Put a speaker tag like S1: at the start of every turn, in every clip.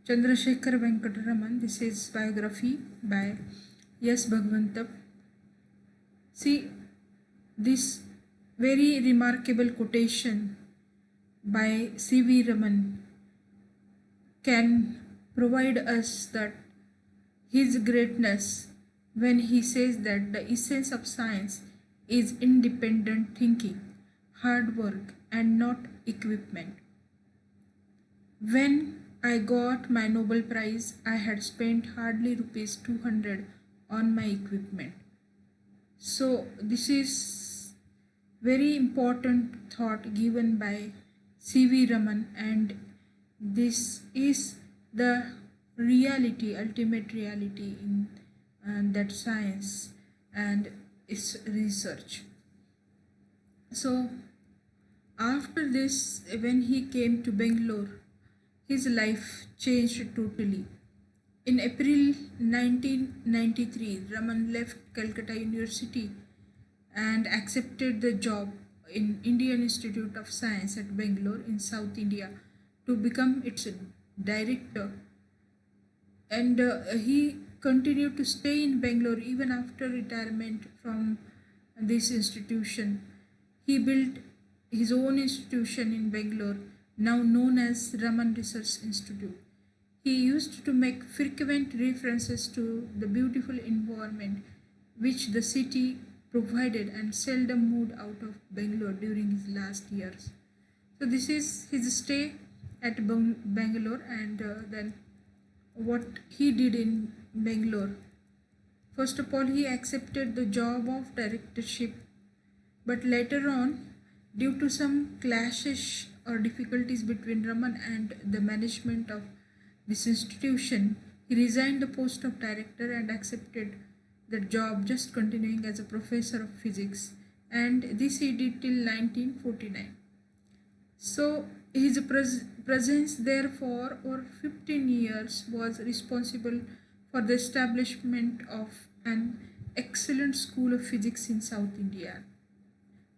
S1: Chandrasekhar Venkataraman. This is biography by S. Bhagwantam. See, this very remarkable quotation by C.V. Raman can provide us that his greatness when he says that the essence of science is independent thinking, hard work, and not equipment. When I got my Nobel Prize, I had spent hardly rupees 200 on my equipment. So this is very important thought given by C.V. Raman, and this is the reality, ultimate reality in that science and its research. So after this, when he came to Bangalore, his life changed totally. In April 1993, Raman left Calcutta University and accepted the job in Indian Institute of Science at Bangalore in South India to become its director. And he continued to stay in Bangalore even after retirement from this institution. He built his own institution in Bangalore, now known as Raman Research Institute. He used to make frequent references to the beautiful environment which the city provided and seldom moved out of Bangalore during his last years. So this is his stay at Bangalore, and then what he did in Bangalore. First of all, he accepted the job of directorship, but later on, due to some clashes or difficulties between Raman and the management of this institution, he resigned the post of director and accepted the job, just continuing as a professor of physics, and this he did till 1949. So his presence there for over 15 years was responsible for the establishment of an excellent school of physics in South India.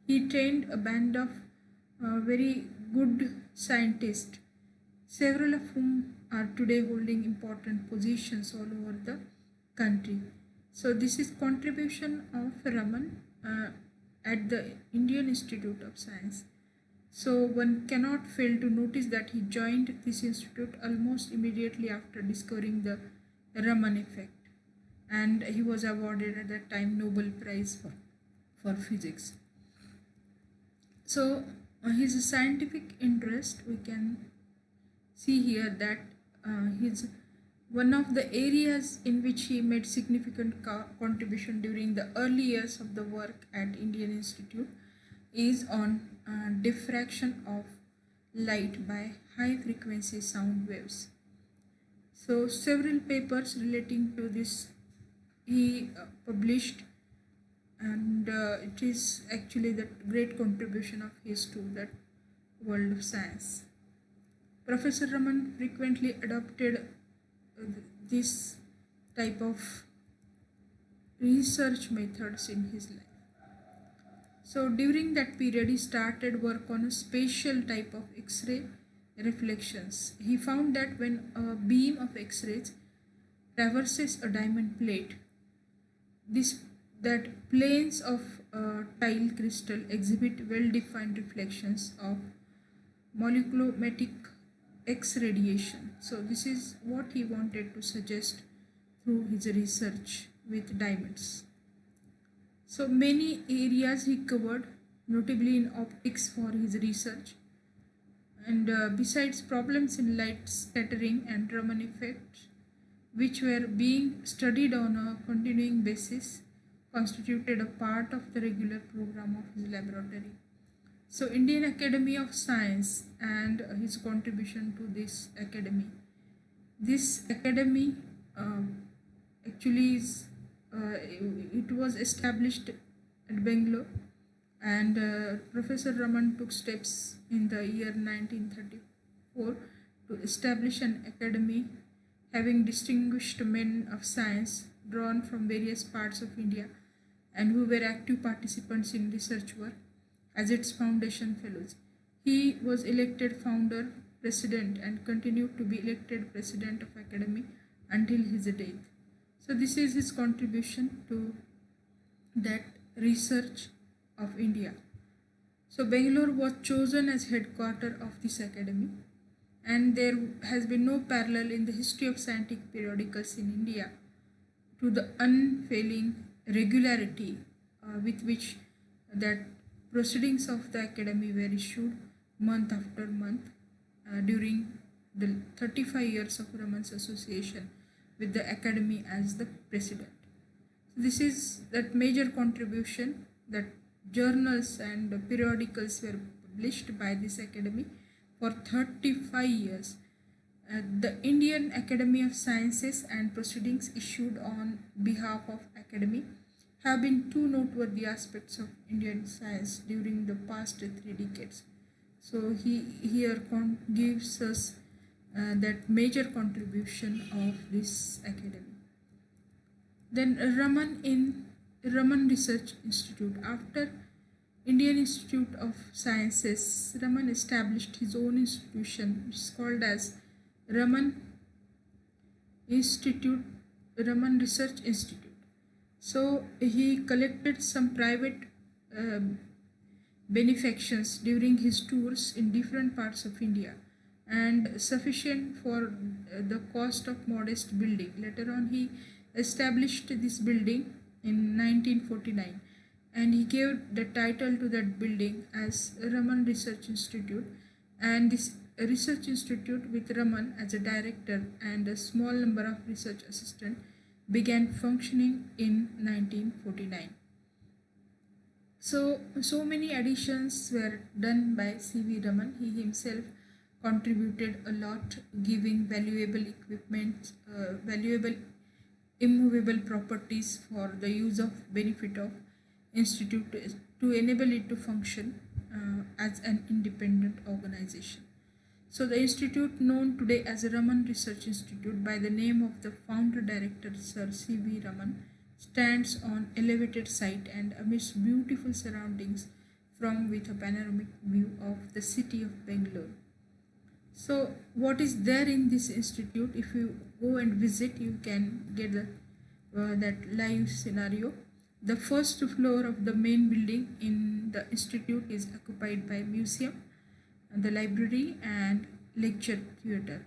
S1: He trained a band of very good scientists, several of whom are today holding important positions all over the country. So this is contribution of Raman at the Indian Institute of Science. So one cannot fail to notice that he joined this institute almost immediately after discovering the Raman effect, and he was awarded at that time Nobel Prize for physics. So his scientific interest, we can see here that his one of the areas in which he made significant contribution during the early years of the work at Indian Institute is on diffraction of light by high frequency sound waves. So several papers relating to this he published, and it is actually the great contribution of his to that world of science. Professor Raman frequently adopted this type of research methods in his life. So during that period, he started work on a special type of X-ray reflections. He found that when a beam of X-rays traverses a diamond plate, that planes of tile crystal exhibit well-defined reflections of moleculometric X radiation. So this is what he wanted to suggest through his research with diamonds. So many areas he covered, notably in optics for his research. And besides problems in light scattering and Raman effect, which were being studied on a continuing basis, constituted a part of the regular program of his laboratory. So Indian Academy of Science and his contribution to this academy. This academy actually is it was established at Bangalore, and Professor Raman took steps in the year 1934 to establish an academy having distinguished men of science drawn from various parts of India and who were active participants in research work as its foundation fellows. He was elected founder president and continued to be elected president of Academy until his death. So this is his contribution to that research of India. So Bangalore was chosen as headquarter of this academy, and there has been no parallel in the history of scientific periodicals in India to the unfailing regularity with which that proceedings of the academy were issued month after month during the 35 years of Raman's association with the academy as the president. This is that major contribution that journals and periodicals were published by this academy for 35 years. The Indian Academy of Sciences and proceedings issued on behalf of academy have been two noteworthy aspects of Indian science during the past 3 decades. So he here gives us that major contribution of this academy. Then Raman Research Institute. After Indian Institute of Sciences, Raman established his own institution, which is called as Raman Institute, Raman Research Institute. So he collected some private benefactions during his tours in different parts of India, and sufficient for the cost of modest building. Later on, he established this building in 1949, and he gave the title to that building as Raman Research Institute. And this research institute, with Raman as a director and a small number of research assistants, began functioning in 1949. So many additions were done by C.V. Raman. He himself contributed a lot, giving valuable equipment, valuable immovable properties for the use of benefit of institute to enable it to function as an independent organization. So the institute, known today as the Raman Research Institute by the name of the founder director Sir C.V. Raman, stands on elevated site and amidst beautiful surroundings from with a panoramic view of the city of Bangalore. So what is there in this institute? If you go and visit, you can get that live scenario. The first floor of the main building in the institute is occupied by museum, the library and lecture theatre.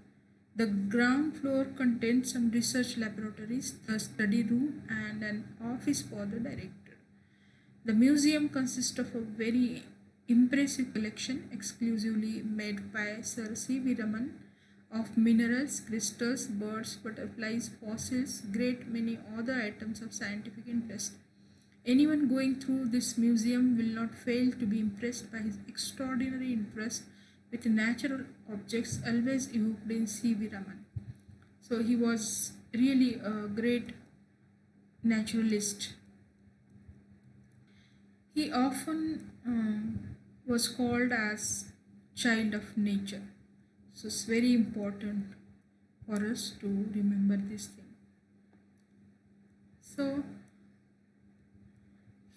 S1: The ground floor contains some research laboratories, a study room and an office for the director. The museum consists of a very impressive collection exclusively made by Sir C.V. Raman of minerals, crystals, birds, butterflies, fossils, great many other items of scientific interest. Anyone going through this museum will not fail to be impressed by his extraordinary interest with natural objects always evoked in C.V. Raman. So he was really a great naturalist. He often was called as child of nature. So it's very important for us to remember this thing. So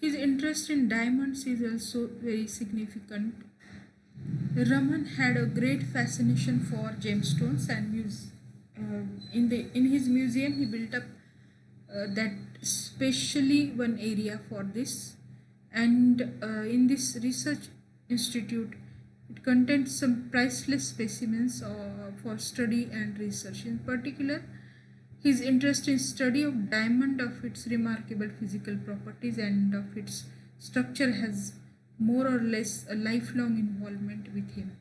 S1: his interest in diamonds is also very significant. Raman had a great fascination for gemstones, and in his museum he built up that specially one area for this. And in this research institute, it contains some priceless specimens for study and research. In particular, his interest in study of diamond, of its remarkable physical properties and of its structure, has more or less a lifelong involvement with him.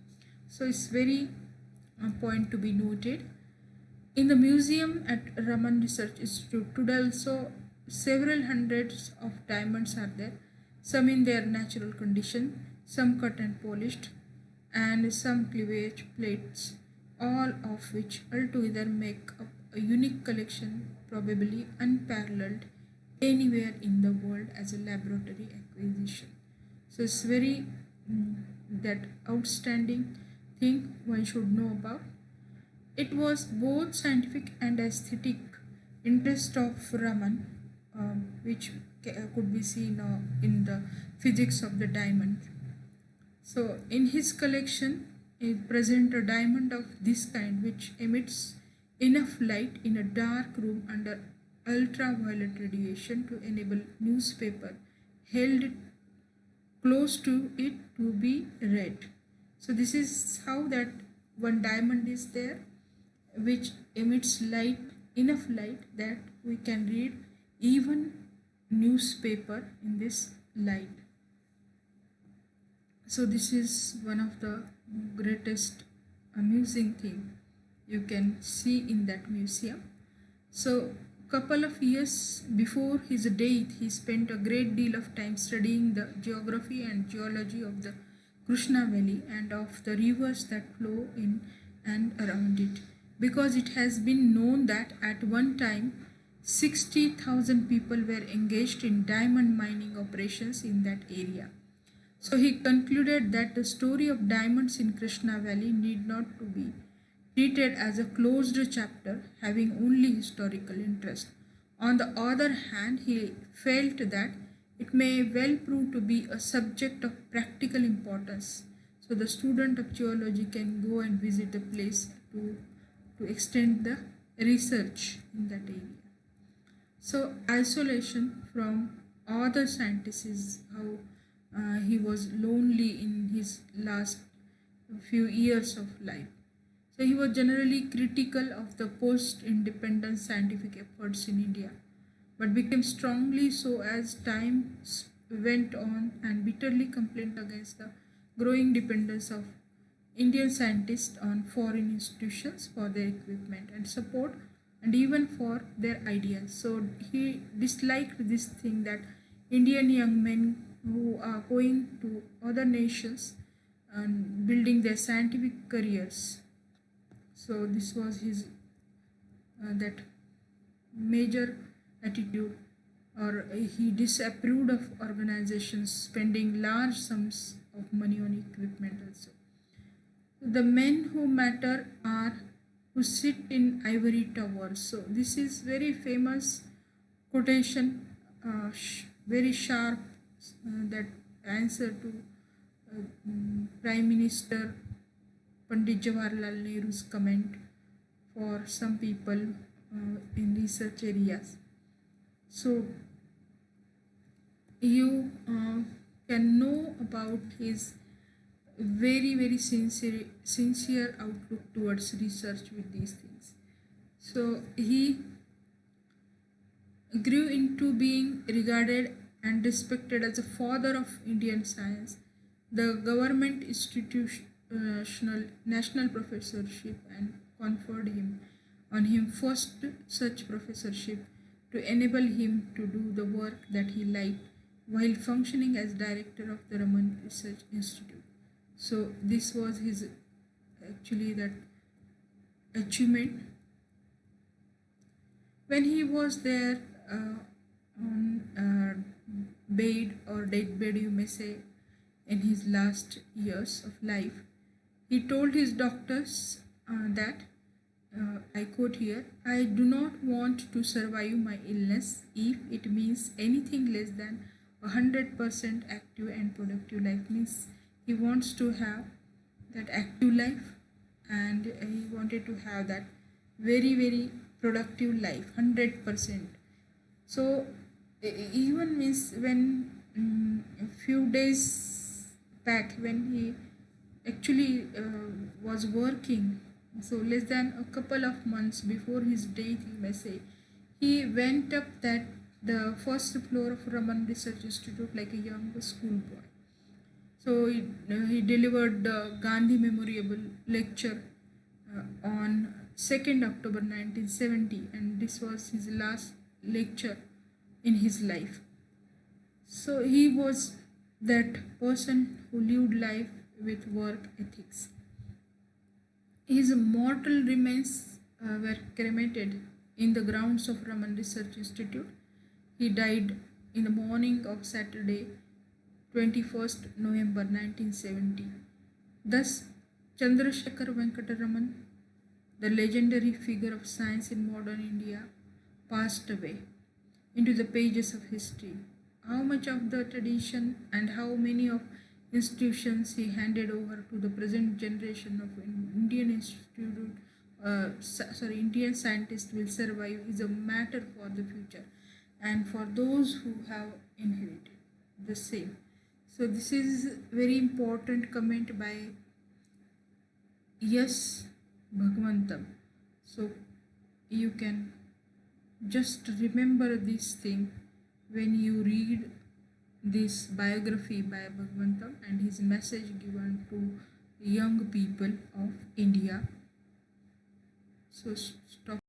S1: So it's very point to be noted. In the museum at Raman Research Institute today also several hundreds of diamonds are there, some in their natural condition, some cut and polished, and some cleavage plates, all of which altogether make up a unique collection, probably unparalleled anywhere in the world as a laboratory acquisition. So it's very that outstanding thing one should know about. It was both scientific and aesthetic interest of Raman, which could be seen in the physics of the diamond. So in his collection present a diamond of this kind which emits enough light in a dark room under ultraviolet radiation to enable newspaper held close to it to be read. So this is how that one diamond is there which emits light, enough light that we can read even newspaper in this light. So this is one of the greatest amusing thing you can see in that museum. So couple of years before his death, he spent a great deal of time studying the geography and geology of the Krishna Valley and of the rivers that flow in and around it, because it has been known that at one time 60,000 people were engaged in diamond mining operations in that area. So he concluded that the story of diamonds in Krishna Valley need not to be treated as a closed chapter having only historical interest. On the other hand, he felt that it may well prove to be a subject of practical importance. So the student of geology can go and visit the place to extend the research in that area. So isolation from other scientists is how he was lonely in his last few years of life. So he was generally critical of the post-independence scientific efforts in India, but became strongly so as time went on and bitterly complained against the growing dependence of Indian scientists on foreign institutions for their equipment and support and even for their ideas. So he disliked this thing that Indian young men who are going to other nations and building their scientific careers. So this was his that major attitude, or he disapproved of organizations spending large sums of money on equipment also. The men who matter are who sit in ivory towers. So this is very famous quotation, very sharp that answer to Prime Minister Pandit Jawaharlal Nehru's comment for some people in research areas. So you can know about his very sincere outlook towards research with these things. So he grew into being regarded and respected as a father of Indian science. The government institutional national professorship and conferred on him first such professorship to enable him to do the work that he liked while functioning as director of the Raman Research Institute. So this was his actually that achievement. When he was there on bed or deathbed, you may say, in his last years of life, he told his doctors that I quote here, I do not want to survive my illness if it means anything less than 100% active and productive life. Means he wants to have that active life and he wanted to have that very productive life, 100%. So even means when a few days back when he actually was working, so less than a couple of months before his death, you may say, he went up that the first floor of Raman Research Institute like a young schoolboy. So he delivered the Gandhi Memorable Lecture on 2nd October 1970, and this was his last lecture in his life. So he was that person who lived life with work ethics. His mortal remains were cremated in the grounds of Raman Research Institute. He died in the morning of Saturday, 21st November 1970. Thus, Chandrasekhar Venkataraman, the legendary figure of science in modern India, passed away into the pages of history. How much of the tradition and how many of institutions he handed over to the present generation of Indian institute, Indian scientists will survive is a matter for the future and for those who have inherited the same. So this is very important comment by Yes Bhagwantam. So you can just remember this thing when you read this biography by Bhagwantam and his message given to young people of India. So stop.